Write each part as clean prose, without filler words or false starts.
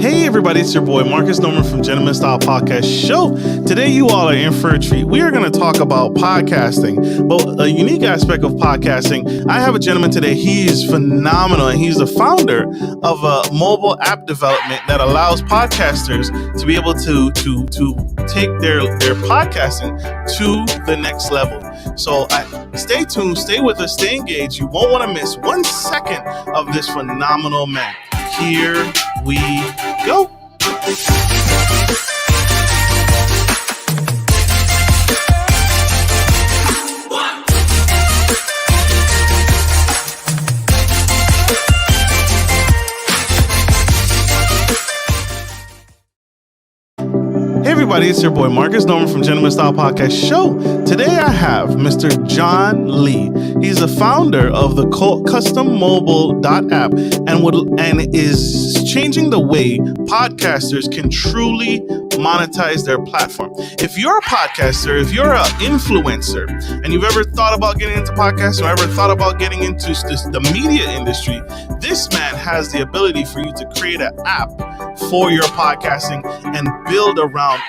Hey everybody, it's your boy Marcus Norman from Gentleman Style Podcast Show. Today you all are in for a treat. We are going to talk about podcasting, but a unique aspect of podcasting. I have a gentleman today. He is phenomenal, and he's the founder of a mobile app development that allows podcasters to be able to take their podcasting to the next level. So stay tuned, stay with us, stay engaged. You won't want to miss 1 second of this phenomenal man. Here we go. Hey everybody, it's your boy Marcus Norman from Gentleman Style Podcast Show. Today I have Mr. John Lee. He's the founder of the custommobile.app and is changing the way podcasters can truly monetize their platform. If you're a podcaster, if you're an influencer, and you've ever thought about getting into podcasting or ever thought about getting into the media industry, this man has the ability for you to create an app for your podcasting and build around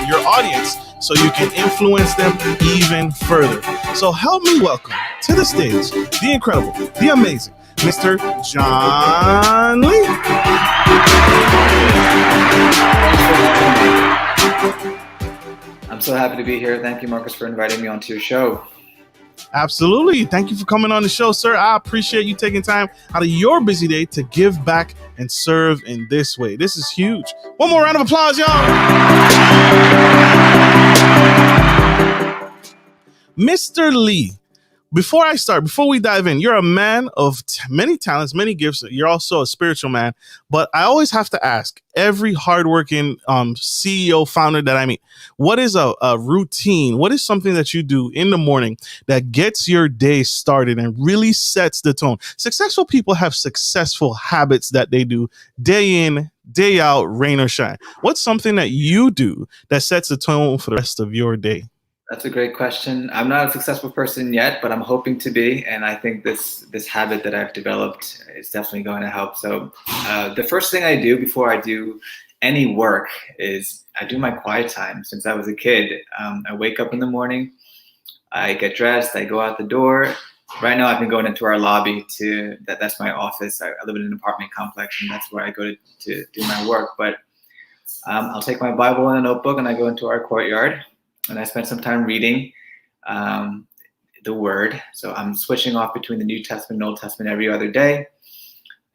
your audience so you can influence them even further. So help me welcome to the stage the incredible, the amazing Mr. John Lee. I'm so happy to be here. Thank you, Marcus, for inviting me onto your show. Absolutely. Thank you for coming on the show, sir. I appreciate you taking time out of your busy day to give back and serve in this way. This is huge. One more round of applause, y'all. Mr. Lee, before we dive in, you're a man of many talents, many gifts. You're also a spiritual man. But I always have to ask every hardworking CEO, founder that I meet, what is a routine? What is something that you do in the morning that gets your day started and really sets the tone? Successful people have successful habits that they do day in, day out, rain or shine. What's something that you do that sets the tone for the rest of your day? That's a great question. I'm not a successful person yet, but I'm hoping to be. And I think this habit that I've developed is definitely going to help. So the first thing I do before I do any work is I do my quiet time. Since I was a kid, I wake up in the morning, I get dressed, I go out the door. Right now I've been going into our lobby that's my office. I live in an apartment complex, and that's where I go to do my work. But I'll take my Bible and a notebook and I go into our courtyard. And I spent some time reading the Word. So I'm switching off between the New Testament and Old Testament every other day.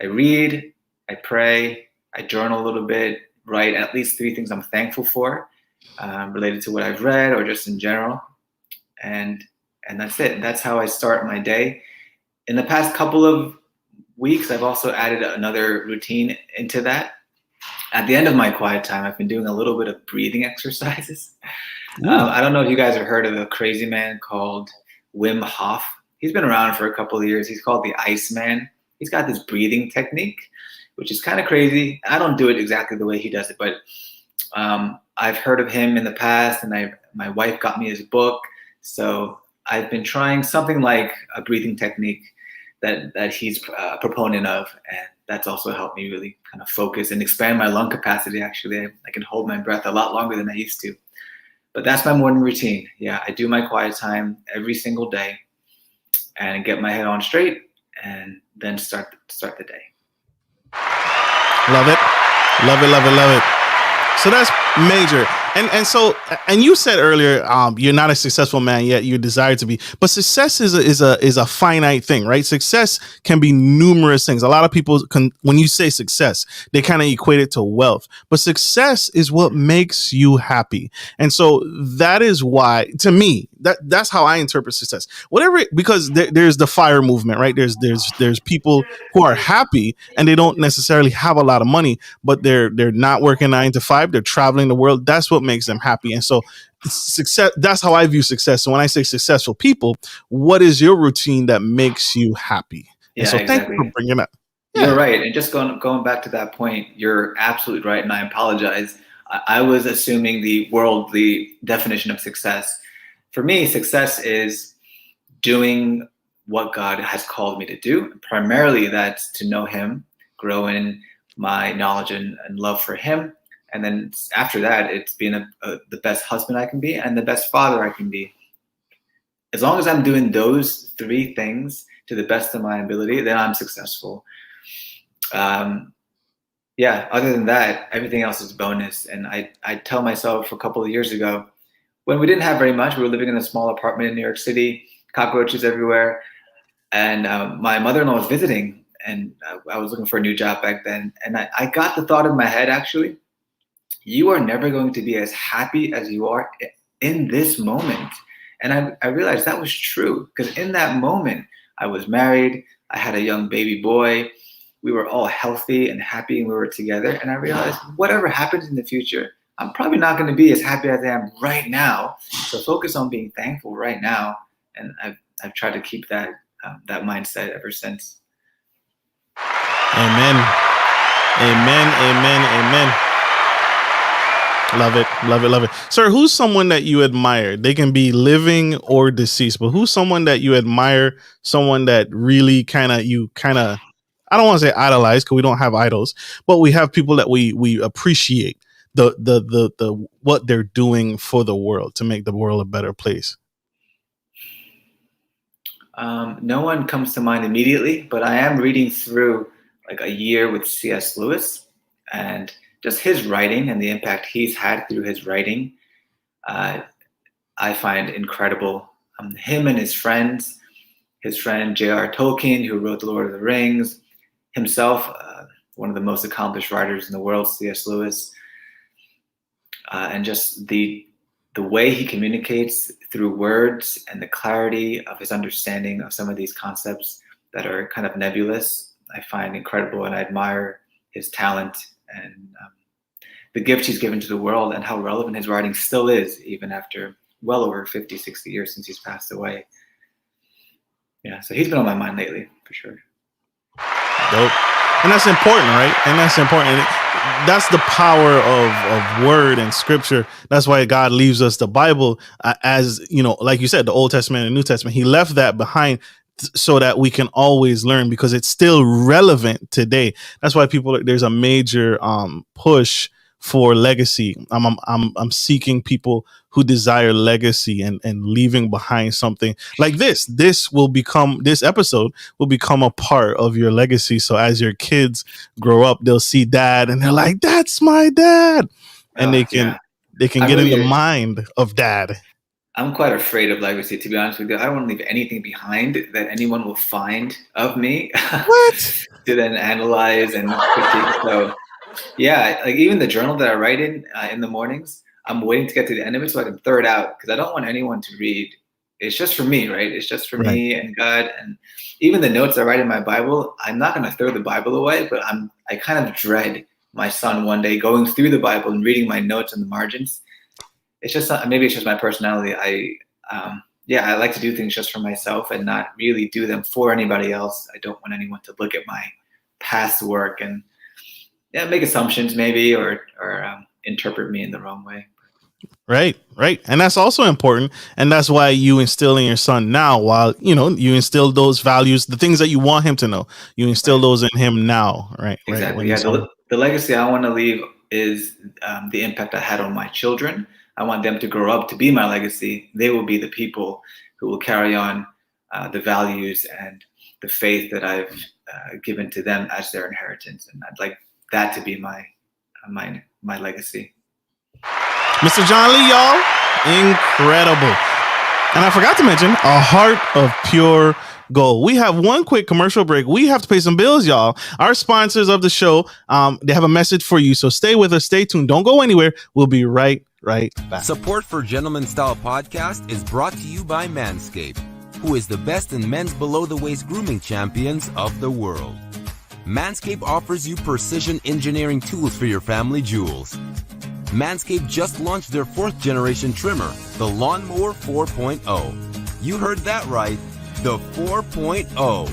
I read, I pray, I journal a little bit, write at least 3 things I'm thankful for related to what I've read or just in general. And that's it. That's how I start my day. In the past couple of weeks, I've also added another routine into that. At the end of my quiet time, I've been doing a little bit of breathing exercises. I don't know if you guys have heard of a crazy man called Wim Hof. He's been around for a couple of years. He's called the Iceman. He's got this breathing technique, which is kind of crazy. I don't do it exactly the way he does it, but I've heard of him in the past, and my wife got me his book. So I've been trying something like a breathing technique that he's a proponent of, and that's also helped me really kind of focus and expand my lung capacity. Actually, I can hold my breath a lot longer than I used to. But that's my morning routine. Yeah, I do my quiet time every single day and get my head on straight and then start the day. Love it. Love it, love it, love it. So that's major. And you said earlier, you're not a successful man yet. You desire to be, but success is a finite thing, right? Success can be numerous things. A lot of people when you say success, they kind of equate it to wealth, but success is what makes you happy. And so that is why, to me, that's how I interpret success. Because there's the FIRE movement, right? There's people who are happy and they don't necessarily have a lot of money, but they're not working 9 to 5. They're traveling the world. That's what makes them happy. And so success, that's how I view success. So when I say successful people, what is your routine that makes you happy? Yeah, and so exactly. Thank you for bringing that. Yeah. You're right. And just going back to that point, you're absolutely right. And I apologize. I was assuming the worldly definition of success. For me, success is doing what God has called me to do. Primarily, that's to know Him, grow in my knowledge and love for him. And then after that, it's being the best husband I can be and the best father I can be. As long as I'm doing those three things to the best of my ability, then I'm successful. Yeah, other than that, everything else is bonus. And I tell myself a couple of years ago, when we didn't have very much, we were living in a small apartment in New York City, cockroaches everywhere. And my mother-in-law was visiting, and I was looking for a new job back then. And I got the thought in my head, actually, you are never going to be as happy as you are in this moment. And I realized that was true, because in that moment, I was married, I had a young baby boy, we were all healthy and happy, and we were together. And I realized whatever happens in the future, I'm probably not going to be as happy as I am right now. So focus on being thankful right now. And I've tried to keep that mindset ever since. Amen. Amen. Amen. Amen. Love it. Love it. Love it. Sir, who's someone that you admire? They can be living or deceased, but who's someone that you admire? Someone that really I don't want to say idolize, because we don't have idols, but we have people that we appreciate the what they're doing for the world to make the world a better place. No one comes to mind immediately, but I am reading through like A Year with C.S. Lewis, and just his writing and the impact he's had through his writing, I find incredible. Him and his friends, his friend J.R. Tolkien, who wrote The Lord of the Rings, himself, one of the most accomplished writers in the world, C.S. Lewis, and just the way he communicates through words and the clarity of his understanding of some of these concepts that are kind of nebulous, I find incredible, and I admire his talent and the gift he's given to the world, and how relevant his writing still is, even after well over 50, 60 years since he's passed away. Yeah, so he's been on my mind lately, for sure. Dope. And that's important, right? And that's important. That's the power of word and scripture. That's why God leaves us the Bible, as, like you said, the Old Testament and New Testament. He left that behind so that we can always learn, because it's still relevant today. That's why there's a major push for legacy. I'm seeking people who desire legacy and leaving behind something like this. This episode will become a part of your legacy. So as your kids grow up, they'll see dad and they're like, that's my dad. And they can get in the mind of dad. I'm quite afraid of legacy, to be honest with you. I don't want to leave anything behind that anyone will find of me. What? To then analyze and critique. So yeah, like even the journal that I write in the mornings, I'm waiting to get to the end of it so I can throw it out, because I don't want anyone to read. It's just for me, right? It's just for me and God. And even the notes I write in my Bible, I'm not going to throw the Bible away, but I kind of dread my son one day going through the Bible and reading my notes in the margins. It's just maybe it's just my personality. I like to do things just for myself and not really do them for anybody else. I don't want anyone to look at my past work and make assumptions maybe or interpret me in the wrong way. Right. And that's also important. And that's why you instill in your son now, while, you instill those values, the things that you want him to know, you instill those in him now. Right. Exactly. Yeah. The legacy I want to leave is the impact I had on my children. I want them to grow up to be my legacy. They will be the people who will carry on the values and the faith that I've given to them as their inheritance. And I'd like that to be my legacy. Mr. John Lee, y'all, incredible. And I forgot to mention, a heart of pure gold. We have one quick commercial break. We have to pay some bills, y'all. Our sponsors of the show, they have a message for you. So stay with us. Stay tuned. Don't go anywhere. We'll be right back. Support for Gentleman Style Podcast is brought to you by Manscaped, who is the best in men's below-the-waist grooming champions of the world. Manscaped offers you precision engineering tools for your family jewels. Manscaped just launched their 4th generation trimmer, the Lawnmower 4.0. You heard that right, the 4.0.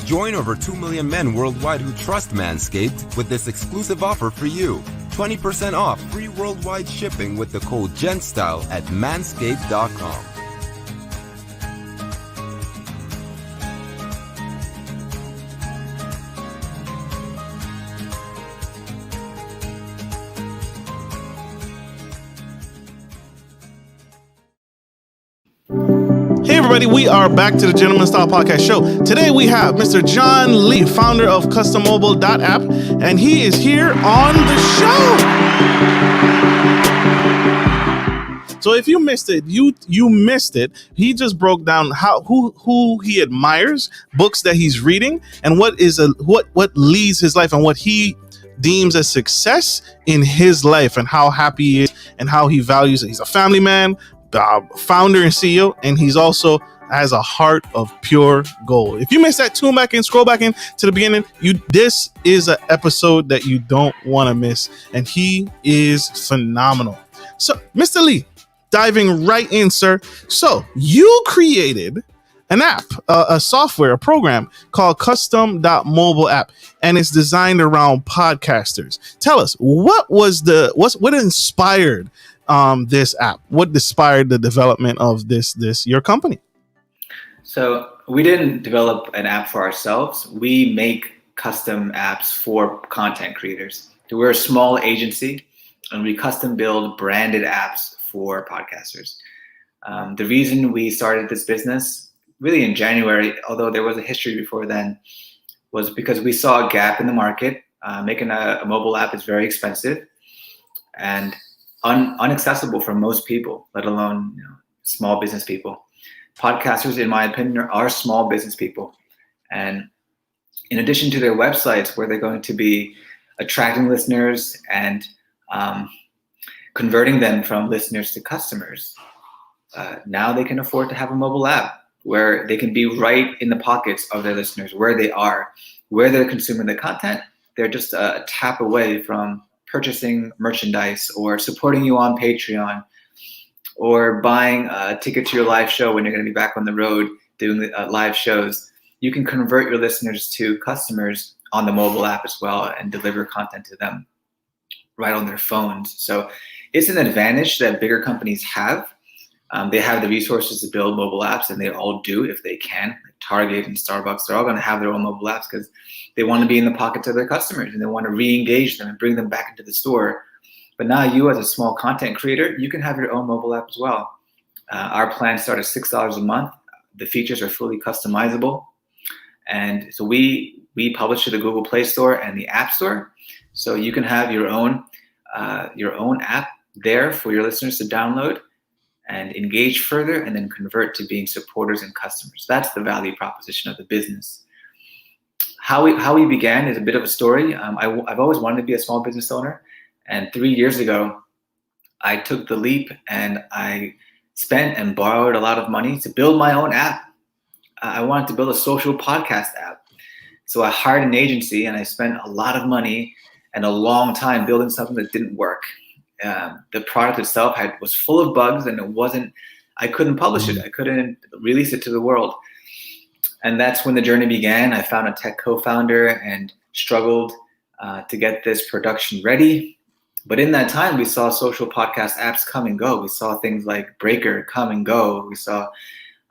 Join over 2 million men worldwide who trust Manscaped with this exclusive offer for you. 20% off free worldwide shipping with the code GENTSTYLE at manscaped.com. Hey everybody, we are back to the Gentleman Style Podcast Show. Today we have Mr. John Lee, founder of CustomMobile.app, and he is here on the show. So if you missed it, you missed it. He just broke down who he admires, books that he's reading, and what leads his life and what he deems as success in his life and how happy he is and how he values it. He's a family man, founder and CEO, and he's also has a heart of pure gold. If you missed that, tune back in, scroll back in to the beginning. This is an episode that you don't want to miss, and he is phenomenal. So, Mr. Lee, diving right in, sir. So, you created an app, a software, a program called Custom.Mobile app, and it's designed around podcasters. Tell us, what inspired this app? What inspired the development of this your company? So we didn't develop an app for ourselves. We make custom apps for content creators. So we're a small agency, and we custom build branded apps for podcasters. The reason we started this business really in January, although there was a history before then, was because we saw a gap in the market. Making a mobile app is very expensive and unaccessible for most people, let alone small business people. Podcasters, in my opinion, are small business people. And in addition to their websites, where they're going to be attracting listeners and converting them from listeners to customers, now they can afford to have a mobile app where they can be right in the pockets of their listeners, where they are, where they're consuming the content. They're just a tap away from purchasing merchandise or supporting you on Patreon or buying a ticket to your live show when you're going to be back on the road doing live shows. You can convert your listeners to customers on the mobile app as well and deliver content to them right on their phones. So it's an advantage that bigger companies have. They have the resources to build mobile apps, and they all do if they can. Like Target and Starbucks, they're all going to have their own mobile apps because they want to be in the pockets of their customers and they want to re-engage them and bring them back into the store. But now you, as a small content creator, you can have your own mobile app as well. Our plan starts at $6 a month. The features are fully customizable. And so we publish to the Google Play Store and the App Store. So you can have your own app there for your listeners to download and engage further, and then convert to being supporters and customers. That's the value proposition of the business. How we began is a bit of a story. I've always wanted to be a small business owner, and 3 years ago, I took the leap and I spent and borrowed a lot of money to build my own app. I wanted to build a social podcast app. So I hired an agency and I spent a lot of money and a long time building something that didn't work. The product itself was full of bugs, and I couldn't publish it. I couldn't release it to the world. And that's when the journey began. I found a tech co-founder and struggled to get this production ready. But in that time, we saw social podcast apps come and go. We saw things like Breaker come and go. We saw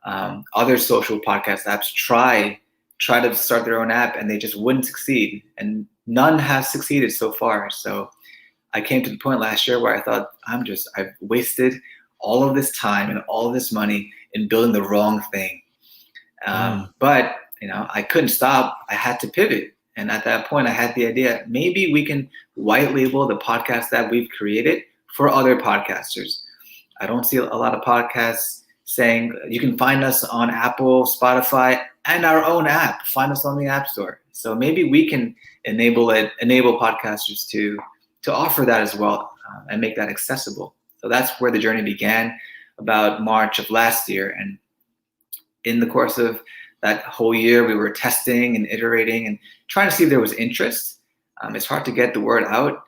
other social podcast apps try to start their own app, and they just wouldn't succeed. And none have succeeded so far. So I came to the point last year where I thought, I've wasted all of this time and all of this money in building the wrong thing. But I couldn't stop. I had to pivot. And at that point, I had the idea, maybe we can white label the podcast that we've created for other podcasters. I don't see a lot of podcasts saying you can find us on Apple, Spotify, and our own app. Find us on the App Store. So maybe we can enable podcasters to offer that as well and make that accessible. So that's where the journey began about March of last year. And in the course of that whole year, we were testing and iterating and trying to see if there was interest. It's hard to get the word out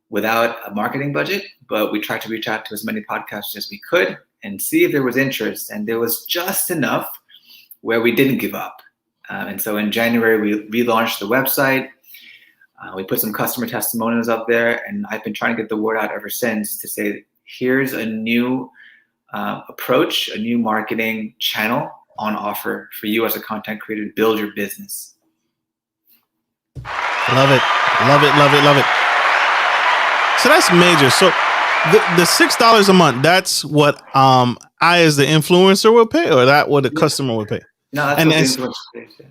without a marketing budget, but we tried to reach out to as many podcasters as we could and see if there was interest. And there was just enough where we didn't give up. And so in January, we relaunched the website. We put some customer testimonials up there, and I've been trying to get the word out ever since to say, here's a new approach, a new marketing channel on offer for you as a content creator to build your business. Love it. Love it. Love it. Love it. So that's major. So the $6 a month, that's what I as the influencer will pay, or that what the Yeah. customer would pay? No, that's And what the then, influencer pays. Yeah.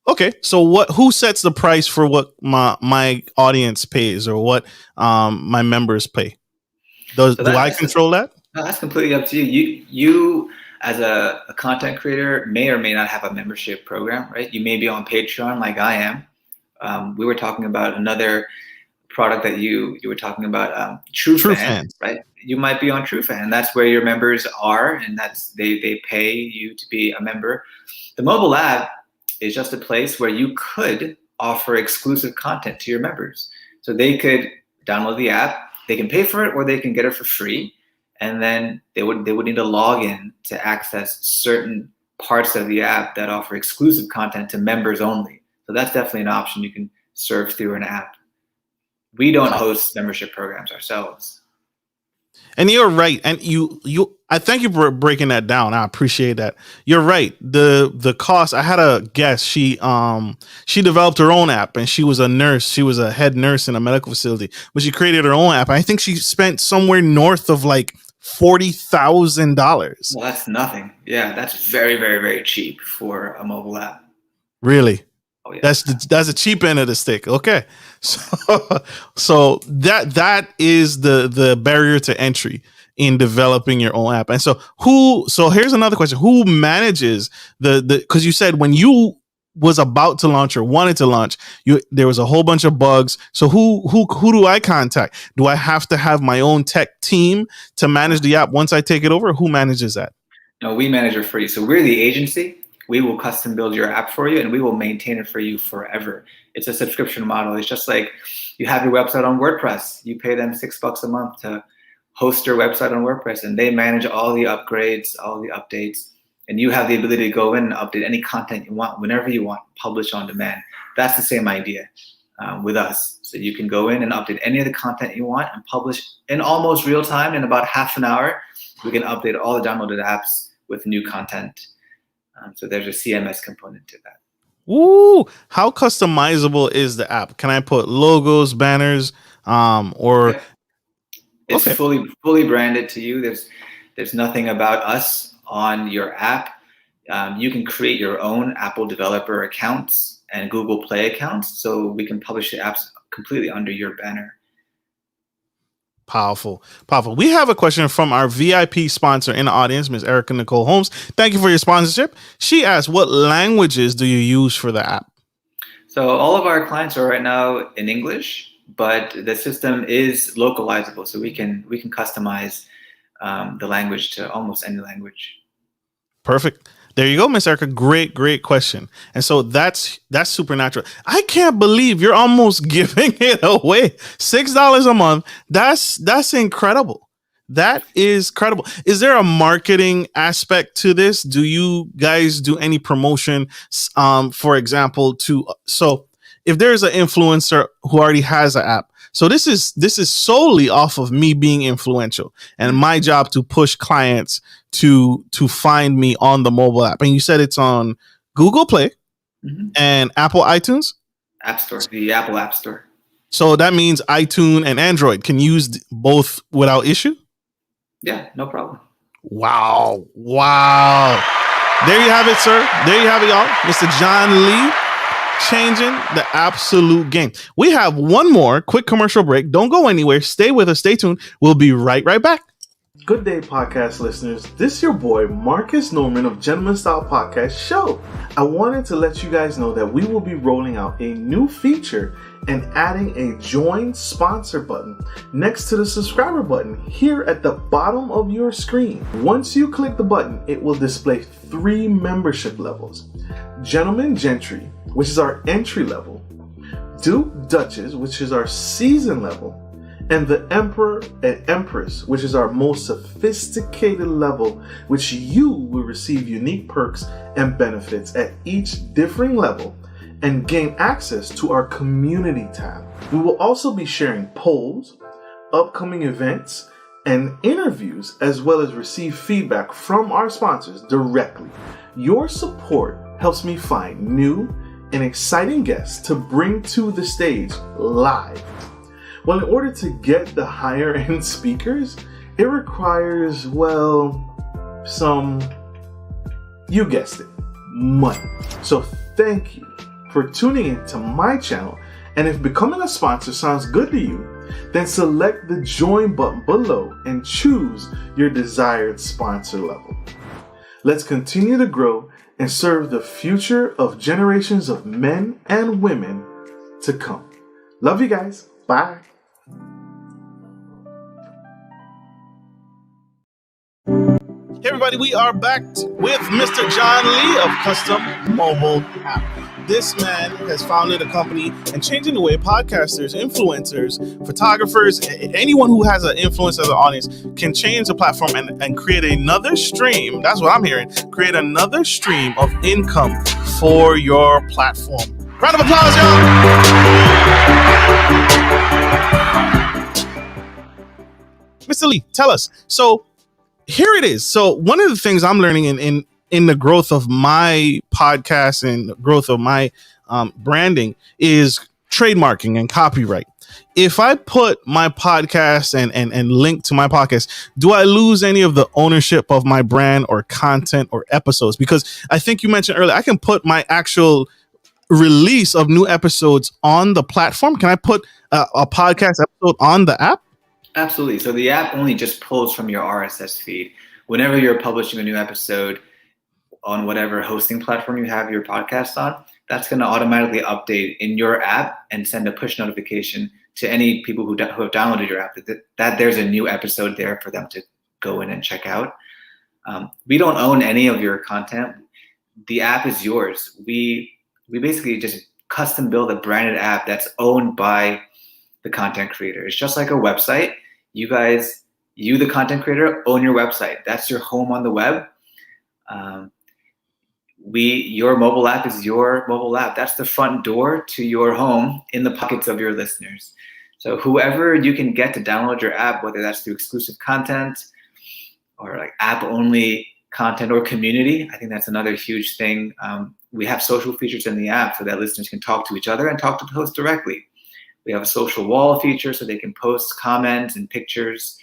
okay, so who sets the price for what my audience pays, or what my members pay? So Do I control that? no, that's completely up to you. You as a content creator may or may not have a membership program, right? You may be on Patreon like I am. We were talking about another product that you were talking about, TrueFan, right? You might be on TrueFan. That's where your members are, and they pay you to be a member. The mobile app is just a place where you could offer exclusive content to your members. So they could download the app, they can pay for it, or they can get it for free, and then they would need to log in to access certain parts of the app that offer exclusive content to members only. So that's definitely an option you can serve through an app. We don't host membership programs ourselves. And you're right. And I thank you for breaking that down. I appreciate that. You're right. The cost, I had a guest. She developed her own app, and she was a nurse. She was a head nurse in a medical facility, but she created her own app. I think she spent somewhere north of like $40,000. Well, that's nothing. Yeah, that's very, very, very cheap for a mobile app. Really? Oh, yeah. That's the cheap end of the stick. Okay. So that is the barrier to entry in developing your own app. And so here's another question. Who manages because you said when you was about to launch or wanted to launch, there was a whole bunch of bugs. So who do I contact? Do I have to have my own tech team to manage the app once I take it over? Who manages that? No, we manage it for you. So we're the agency. We will custom build your app for you, and we will maintain it for you forever. It's a subscription model. It's just like you have your website on WordPress. You pay them $6 a month to host your website on WordPress, and they manage all the upgrades, all the updates, and you have the ability to go in and update any content you want whenever you want, publish on demand. That's the same idea with us. So you can go in and update any of the content you want and publish in almost real time. In about half an hour, we can update all the downloaded apps with new content. So there's a CMS component to that. Ooh, how customizable is the app? Can I put logos, banners, or? It's okay. fully branded to you. There's nothing about us on your app. You can create your own Apple developer accounts and Google Play accounts, so we can publish the apps completely under your banner. Powerful. We have a question from our VIP sponsor in the audience, Ms. Erica Nicole Holmes. Thank you for your sponsorship. She asked, what languages do you use for the app? So all of our clients are right now in English, but the system is localizable, so we can customize the language to almost any language. Perfect. There you go, Miss Erica. Great question. And so that's supernatural. I can't believe you're almost giving it away. $6 a month. That's incredible. That is credible. Is there a marketing aspect to this? Do you guys do any promotion? For example, so if there's an influencer who already has an app, so this is solely off of me being influential and my job to push clients to find me on the mobile app. And you said it's on Google Play and Apple iTunes? App Store, the Apple App Store. So that means iTunes and Android can use both without issue? Yeah, no problem. Wow. There you have it, sir. There you have it, y'all. Mr. John Lee. Changing the absolute game. We have one more quick commercial break. Don't go anywhere. Stay with us. Stay tuned. We'll be right back. Good day, podcast listeners. This is your boy, Marcus Norman of Gentleman Style Podcast Show. I wanted to let you guys know that we will be rolling out a new feature and adding a join sponsor button next to the subscriber button here at the bottom of your screen. Once you click the button, it will display 3 membership levels. Gentleman Gentry, which is our entry level, Duke Duchess, which is our season level, and the Emperor and Empress, which is our most sophisticated level, which you will receive unique perks and benefits at each differing level and gain access to our community tab. We will also be sharing polls, upcoming events, and interviews, as well as receive feedback from our sponsors directly. Your support helps me find new and exciting guests to bring to the stage live. Well, in order to get the higher end speakers, it requires, some, you guessed it, money. So thank you for tuning in to my channel. And if becoming a sponsor sounds good to you, then select the join button below and choose your desired sponsor level. Let's continue to grow and serve the future of generations of men and women to come. Love you guys. Bye. Hey everybody, we are back with Mr. John Lee of Custom Mobile App. This man has founded a company and changing the way podcasters, influencers, photographers, anyone who has an influence as an audience can change the platform and create another stream. That's what I'm hearing. Create another stream of income for your platform. Round of applause, y'all. Mr. Lee, tell us. So here it is. So one of the things I'm learning in the growth of my podcast and growth of my branding is trademarking and copyright. If I put my podcast and link to my podcast, do I lose any of the ownership of my brand or content or episodes? Because I think you mentioned earlier, I can put my actual release of new episodes on the platform. Can I put a podcast episode on the app? Absolutely. So the app only just pulls from your RSS feed. Whenever you're publishing a new episode on whatever hosting platform you have your podcast on, that's going to automatically update in your app and send a push notification to any people who have downloaded your app that there's a new episode there for them to go in and check out. We don't own any of your content. The app is yours. We basically just custom build a branded app that's owned by the content creator. It's just like a website. You guys, the content creator, own your website. That's your home on the web. Your mobile app is your mobile app. That's the front door to your home in the pockets of your listeners. So whoever you can get to download your app, whether that's through exclusive content or like app only content or community, I think that's another huge thing. We have social features in the app so that listeners can talk to each other and talk to the host directly. We have a social wall feature so they can post comments and pictures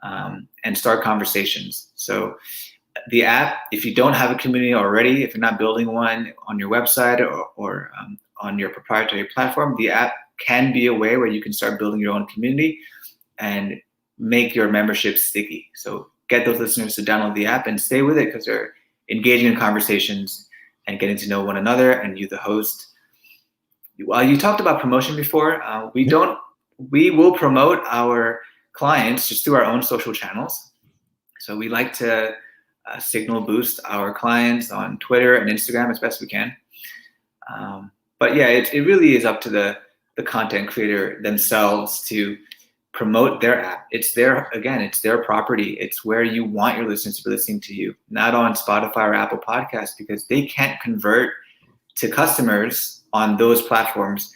and start conversations. So the app, if you don't have a community already, if you're not building one on your website or on your proprietary platform, the app can be a way where you can start building your own community and make your membership sticky. So get those listeners to download the app and stay with it because they're engaging in conversations and getting to know one another and you, the host. You talked about promotion before. We will promote our clients just through our own social channels. So we like to signal boost our clients on Twitter and Instagram as best we can. But yeah, it really is up to the content creator themselves to promote their app. It's their property. It's where you want your listeners to be listening to you, not on Spotify or Apple Podcasts, because they can't convert to customers on those platforms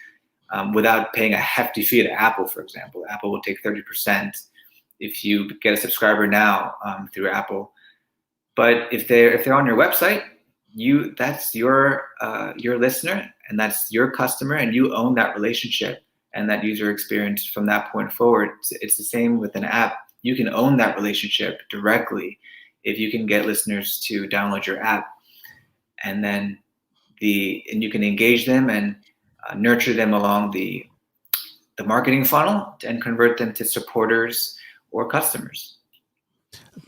without paying a hefty fee to Apple, for example. Apple will take 30% if you get a subscriber now through Apple. But if they're on your website, that's your listener and that's your customer, and you own that relationship and that user experience from that point forward. It's the same with an app. You can own that relationship directly if you can get listeners to download your app, and then you can engage them and nurture them along the marketing funnel and convert them to supporters or customers.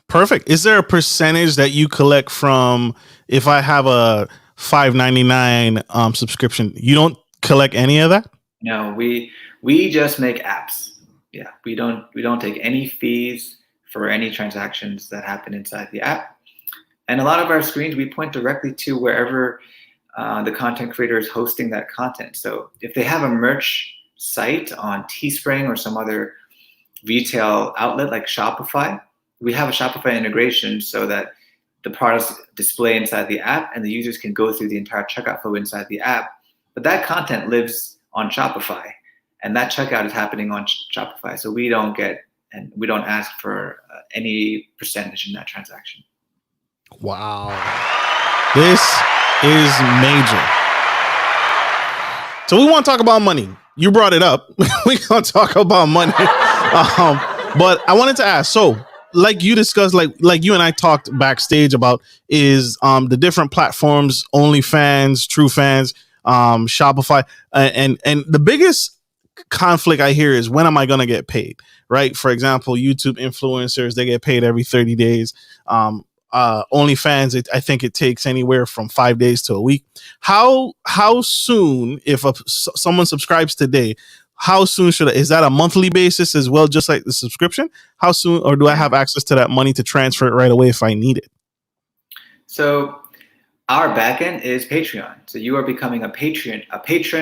Perfect. Is there a percentage that you collect from if I have a $5.99 subscription? You don't collect any of that? No, we just make apps. Yeah, we don't take any fees for any transactions that happen inside the app. And a lot of our screens, we point directly to wherever the content creator is hosting that content. So if they have a merch site on Teespring or some other retail outlet like Shopify, we have a Shopify integration so that the products display inside the app and the users can go through the entire checkout flow inside the app. But that content lives on Shopify, and that checkout is happening on Shopify. So we don't ask for any percentage in that transaction. Wow. This is major. So we want to talk about money. You brought it up. We're going to talk about money. But I wanted to ask, so like you discussed, like you and I talked backstage about, is the different platforms: OnlyFans, TrueFans, Shopify, and the biggest conflict I hear is, when am I going to get paid? Right? For example, YouTube influencers, they get paid every 30 days. OnlyFans, I think it takes anywhere from 5 days to a week. How soon, if someone subscribes today, how soon is that a monthly basis as well, just like the subscription? How soon, or do I have access to that money to transfer it right away if I need it? So our backend is Patreon. So you are becoming a patron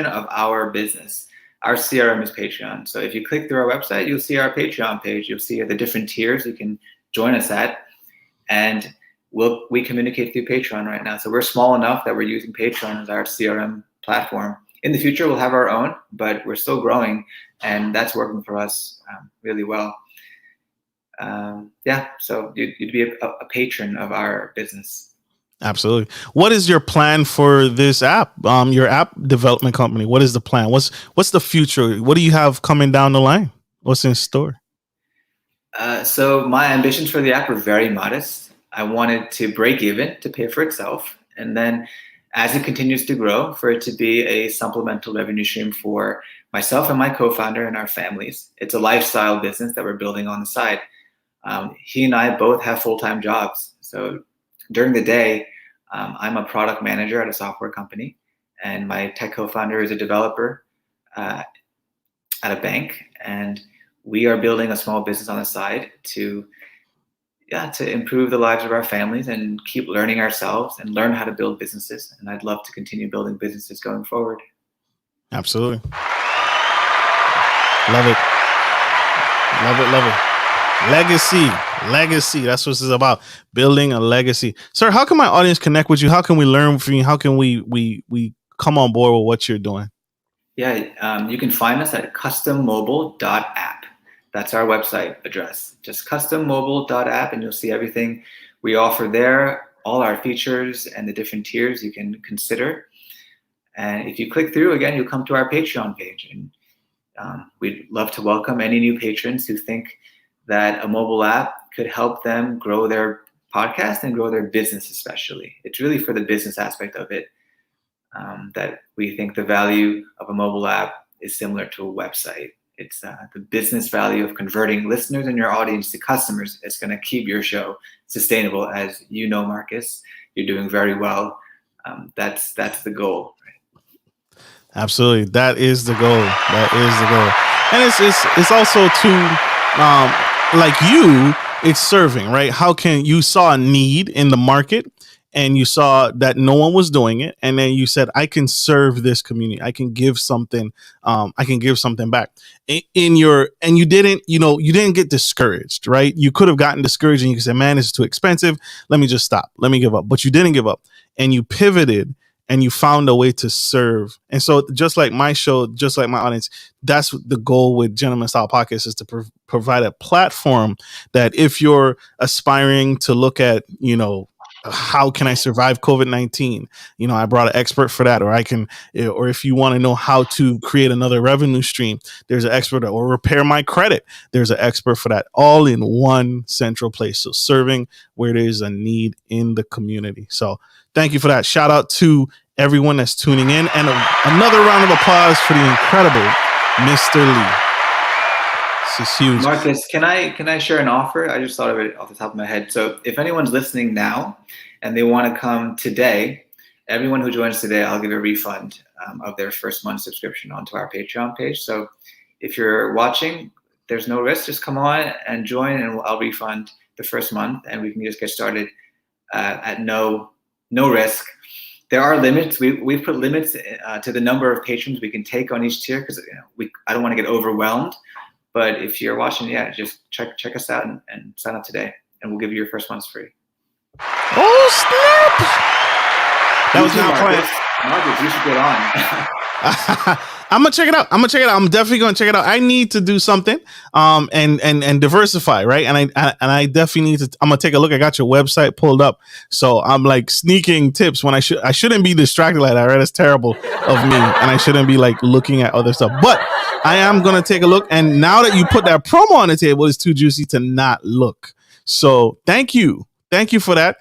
of our business. Our CRM is Patreon. So if you click through our website, you'll see our Patreon page. You'll see the different tiers you can join us at. And we communicate through Patreon right now. So we're small enough that we're using Patreon as our CRM platform. In the future, we'll have our own, but we're still growing, and that's working for us really well. So you'd be a patron of our business. Absolutely. What is your plan for this app? Your app development company. What is the plan? What's the future? What do you have coming down the line? What's in store? So my ambitions for the app are very modest. I wanted to break even to pay for itself, and then as it continues to grow, for it to be a supplemental revenue stream for myself and my co-founder and our families. It's a lifestyle business that we're building on the side. He and I both have full-time jobs. So during the day, I'm a product manager at a software company, and my tech co-founder is a developer at a bank. And we are building a small business on the side to improve the lives of our families and keep learning ourselves and learn how to build businesses. And I'd love to continue building businesses going forward. Absolutely. Love it. Love it. Love it. Legacy. That's what this is about. Building a legacy. Sir, how can my audience connect with you? How can we learn from you? How can we come on board with what you're doing? Yeah, you can find us at custommobile.app. That's our website address. Just custommobile.app, and you'll see everything we offer there, all our features and the different tiers you can consider. And if you click through, again, you'll come to our Patreon page. And we'd love to welcome any new patrons who think that a mobile app could help them grow their podcast and grow their business especially. It's really for the business aspect of it that we think the value of a mobile app is similar to a website. It's the business value of converting listeners in your audience to customers. It's going to keep your show sustainable. As you know, Marcus, you're doing very well. That's the goal. Right? Absolutely. That is the goal. And it's also to, like you, it's serving, right? How can you saw a need in the market, and you saw that no one was doing it, and then you said, I can serve this community. I can give something. I can give something back. And you didn't get discouraged, right? You could have gotten discouraged, and you could say, man, this is too expensive. Let me just stop. Let me give up. But you didn't give up, and you pivoted, and you found a way to serve. And so just like my show, just like my audience, that's the goal with Gentleman Style Podcast, is to provide a platform that if you're aspiring to look at, how can I survive COVID-19? I brought an expert for that, or if you want to know how to create another revenue stream, there's an expert, or repair my credit. There's an expert for that, all in one central place. So serving where there's a need in the community. So thank you for that. Shout out to everyone that's tuning in, and another round of applause for the incredible Mr. Lee. This is huge. Marcus, can I share an offer? I just thought of it off the top of my head. So if anyone's listening now and they want to come today, everyone who joins today, I'll give a refund of their first month subscription onto our Patreon page. So if you're watching, there's no risk. Just come on and join, and I'll refund the first month, and we can just get started at no risk. There are limits. We've put limits to the number of patrons we can take on each tier, because I don't want to get overwhelmed. But if you're watching, just check us out and sign up today, and we'll give you your first month's free. Oh, snap! That was not planned. Marcus, you should get on. I'm gonna check it out. I'm definitely gonna check it out. I need to do something, and diversify, right? And I definitely need to. I'm gonna take a look. I got your website pulled up, so I'm like sneaking tips when I shouldn't be distracted like that, right? That's terrible of me, and I shouldn't be like looking at other stuff. But I am gonna take a look. And now that you put that promo on the table, it's too juicy to not look. So thank you for that.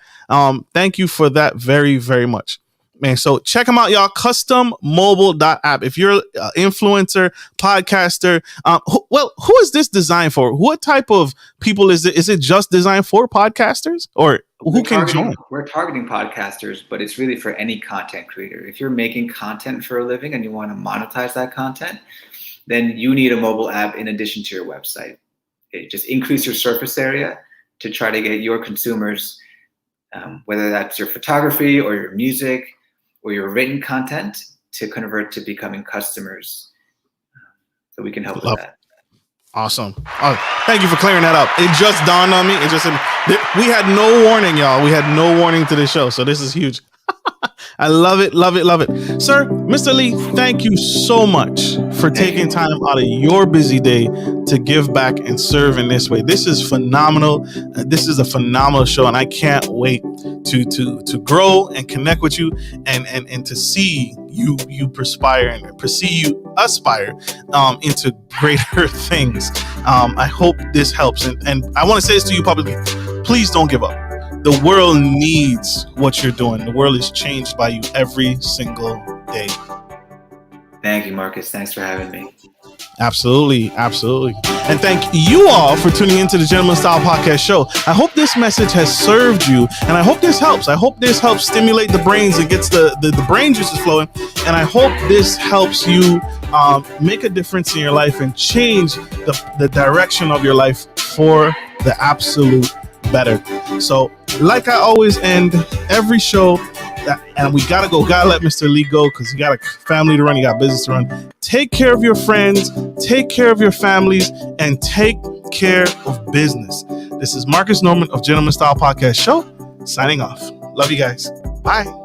Thank you for that very, very much, man. So check them out, y'all. CustomMobile.app. If you're an influencer, podcaster, who is this designed for? What type of people is it? Is it just designed for podcasters, or who can join? We're targeting podcasters, but it's really for any content creator. If you're making content for a living and you want to monetize that content, then you need a mobile app in addition to your website. It just increase your surface area to try to get your consumers, whether that's your photography or your music or your written content, to convert to becoming customers. So we can help with that. Awesome. Thank you for clearing that up. It just dawned on me. We had no warning, y'all. We had no warning to the show. So this is huge. I love it, love it, love it. Sir, Mr. Lee, thank you so much for taking time out of your busy day to give back and serve in this way. This is phenomenal. This is a phenomenal show, and I can't wait to grow and connect with you and to see you perspire and see you aspire into greater things. I hope this helps. And I want to say this to you publicly. Please don't give up. The world needs what you're doing. The world is changed by you every single day. Thank you, Marcus. Thanks for having me. Absolutely. Absolutely. And thank you all for tuning into the Gentleman Style Podcast Show. I hope this message has served you, and I hope this helps. I hope this helps stimulate the brains and gets the brain juices flowing. And I hope this helps you make a difference in your life and change the direction of your life for the absolute better. So, like I always end every show, and we gotta let Mr. Lee go because you got a family to run, you got business to run. Take care of your friends, take care of your families, and take care of business. This is Marcus Norman of Gentleman Style Podcast Show, signing off. Love you guys. Bye.